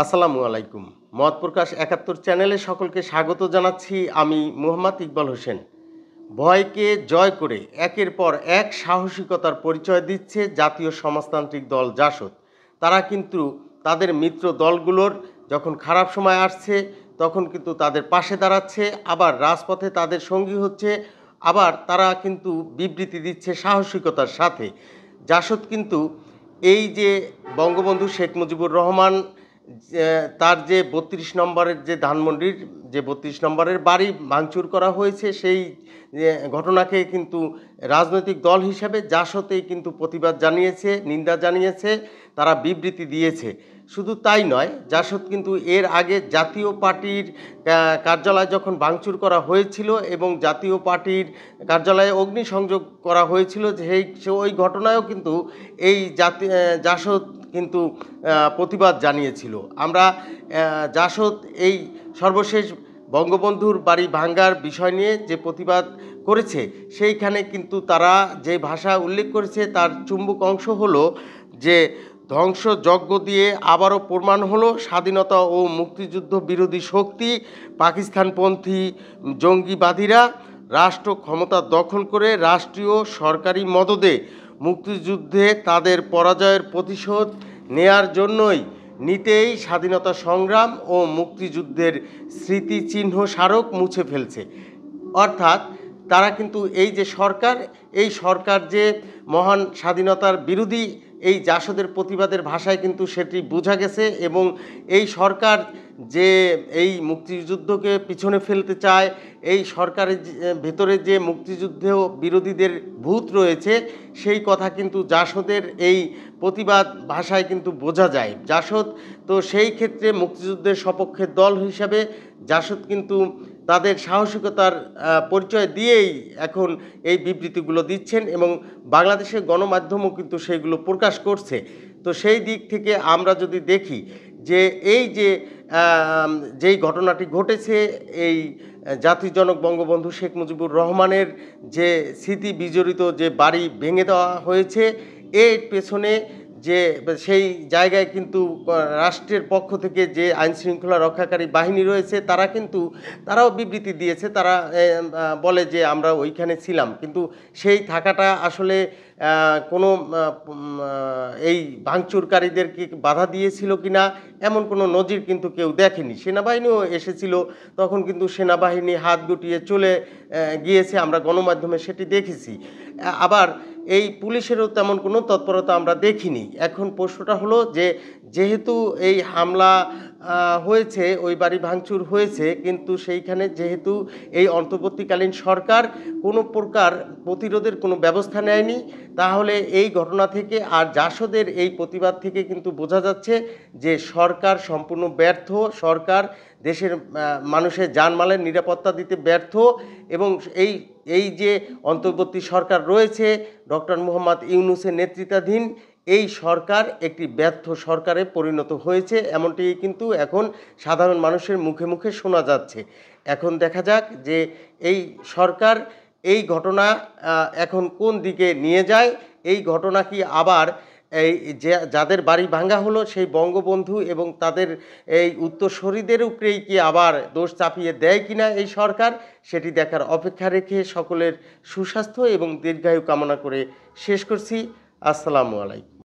আসসালামু আলাইকুম। মত প্রকাশ ৭১ চ্যানেলে সকলকে স্বাগত জানাচ্ছি। আমি মোহাম্মদ ইকবাল হোসেন। ভয়কে জয় করে একের পর এক সাহসিকতার পরিচয় দিচ্ছে জাতীয় সমাজতান্ত্রিক দল জাসদ। তারা কিন্তু তাদের মিত্র দলগুলোর যখন খারাপ সময় আসছে তখন কিন্তু তাদের পাশে দাঁড়াচ্ছে, আবার রাজপথে তাদের সঙ্গী হচ্ছে, আবার তারা কিন্তু বিবৃতি দিচ্ছে সাহসিকতার সাথে। জাসদ কিন্তু এই যে বঙ্গবন্ধু শেখ মুজিবুর রহমান তার যে ৩২ নম্বরের যে ধানমন্ডির যে ৩২ নম্বরের বাড়ি ভাঙচুর করা হয়েছে, সেই ঘটনাকে কিন্তু রাজনৈতিক দল হিসাবে জাসতেই কিন্তু প্রতিবাদ জানিয়েছে, নিন্দা জানিয়েছে, তারা বিবৃতি দিয়েছে। শুধু তাই নয়, জাসদ কিন্তু এর আগে জাতীয় পার্টির কার্যালয় যখন ভাঙচুর করা হয়েছিল এবং জাতীয় পার্টির কার্যালয়ে অগ্নিসংযোগ করা হয়েছিল, ওই ঘটনায়ও কিন্তু এই জাসদ কিন্তু প্রতিবাদ জানিয়েছিল। আমরা জাসদ এই সর্বশেষ বঙ্গবন্ধুর বাড়ি ভাঙ্গার বিষয় নিয়ে যে প্রতিবাদ করেছে, সেইখানে কিন্তু তারা যে ভাষা উল্লেখ করেছে তার চুম্বক অংশ হলো যে ধ্বংসযজ্ঞ দিয়ে আবারও প্রমাণ হলো স্বাধীনতা ও মুক্তিযুদ্ধ বিরোধী শক্তি পাকিস্তানপন্থী জঙ্গিবাদীরা রাষ্ট্র ক্ষমতা দখল করে রাষ্ট্রীয় সরকারি মদদে মুক্তিযুদ্ধে তাদের পরাজয়ের প্রতিশোধ নেয়ার জন্যই নিতেই স্বাধীনতা সংগ্রাম ও মুক্তিযুদ্ধের স্মৃতিচিহ্ন স্মারক মুছে ফেলছে। অর্থাৎ তারা কিন্তু এই যে সরকার, এই সরকার যে মহান স্বাধীনতার বিরোধী, এই জাসদের প্রতিবাদের ভাষায় কিন্তু সেটি বোঝা গেছে। এবং এই সরকার যে এই মুক্তিযুদ্ধকে পিছনে ফেলতে চায়, এই সরকারের ভেতরে যে মুক্তিযুদ্ধ বিরোধীদের ভূত রয়েছে, সেই কথা কিন্তু জাসদের এই প্রতিবাদ ভাষায় কিন্তু বোঝা যায়। জাসদ তো সেই ক্ষেত্রে মুক্তিযুদ্ধের সপক্ষের দল হিসাবে জাসদ কিন্তু তাদের সাহসিকতার পরিচয় দিয়েই এখন এই বিবৃতিগুলো দিচ্ছেন এবং বাংলাদেশের গণমাধ্যমও কিন্তু সেইগুলো প্রকাশ করছে। তো সেই দিক থেকে আমরা যদি দেখি যে এই যে যেই ঘটনাটি ঘটেছে, এই জাতির জনক বঙ্গবন্ধু শেখ মুজিবুর রহমানের যে স্মৃতি বিজড়িত যে বাড়ি ভেঙে দেওয়া হয়েছে, এর পেছনে যে সেই জায়গায় কিন্তু রাষ্ট্রের পক্ষ থেকে যে আইনশৃঙ্খলা রক্ষাকারী বাহিনী রয়েছে তারাও বিবৃতি দিয়েছে। তারা বলে যে আমরা ওইখানে ছিলাম, কিন্তু সেই থাকাটা আসলে কোনো এই ভাঙচুরকারীদেরকে বাধা দিয়েছিল কিনা এমন কোনো নজির কিন্তু কেউ দেখেনি। সেনাবাহিনীও এসেছিল, তখন কিন্তু সেনাবাহিনী হাত গুটিয়ে চলে গিয়েছে, আমরা গণমাধ্যমে সেটি দেখেছি। আবার এই পুলিশেরও তেমন কোনো তৎপরতা আমরা দেখিনি। এখন প্রশ্নটা হলো যে যেহেতু এই হামলা হয়েছে, ওই বাড়ি ভাঙচুর হয়েছে, কিন্তু সেইখানে যেহেতু এই অন্তর্বর্তীকালীন সরকার কোনো প্রকার প্রতিরোধের কোনো ব্যবস্থা নেয়নি, তাহলে এই ঘটনা থেকে আর জাসদের এই প্রতিবাদ থেকে কিন্তু বোঝা যাচ্ছে যে সরকার সম্পূর্ণ ব্যর্থ, সরকার দেশের মানুষের জানমালের নিরাপত্তা দিতে ব্যর্থ। এবং এই যে অন্তর্বর্তী সরকার রয়েছে ডক্টর মোহাম্মদ ইউনূসের নেতৃত্বাধীন, এই সরকার একটি ব্যর্থ সরকারে পরিণত হয়েছে, এমনটি কিন্তু এখন সাধারণ মানুষের মুখে মুখে শোনা যাচ্ছে। এখন দেখা যাক যে এই সরকার এই ঘটনা এখন কোন দিকে নিয়ে যায়। এই ঘটনা কি আবার এই যাদের বাড়ি ভাঙা হলো সেই বঙ্গবন্ধু এবং তাদের এই উত্তরসূরিদের উপরেই কি আবার দোষ চাপিয়ে দেয় কিনা এই সরকার, সেটি দেখার অপেক্ষা রেখে সকলের সুস্বাস্থ্য এবং দীর্ঘায়ু কামনা করে শেষ করছি। আসসালামু আলাইকুম।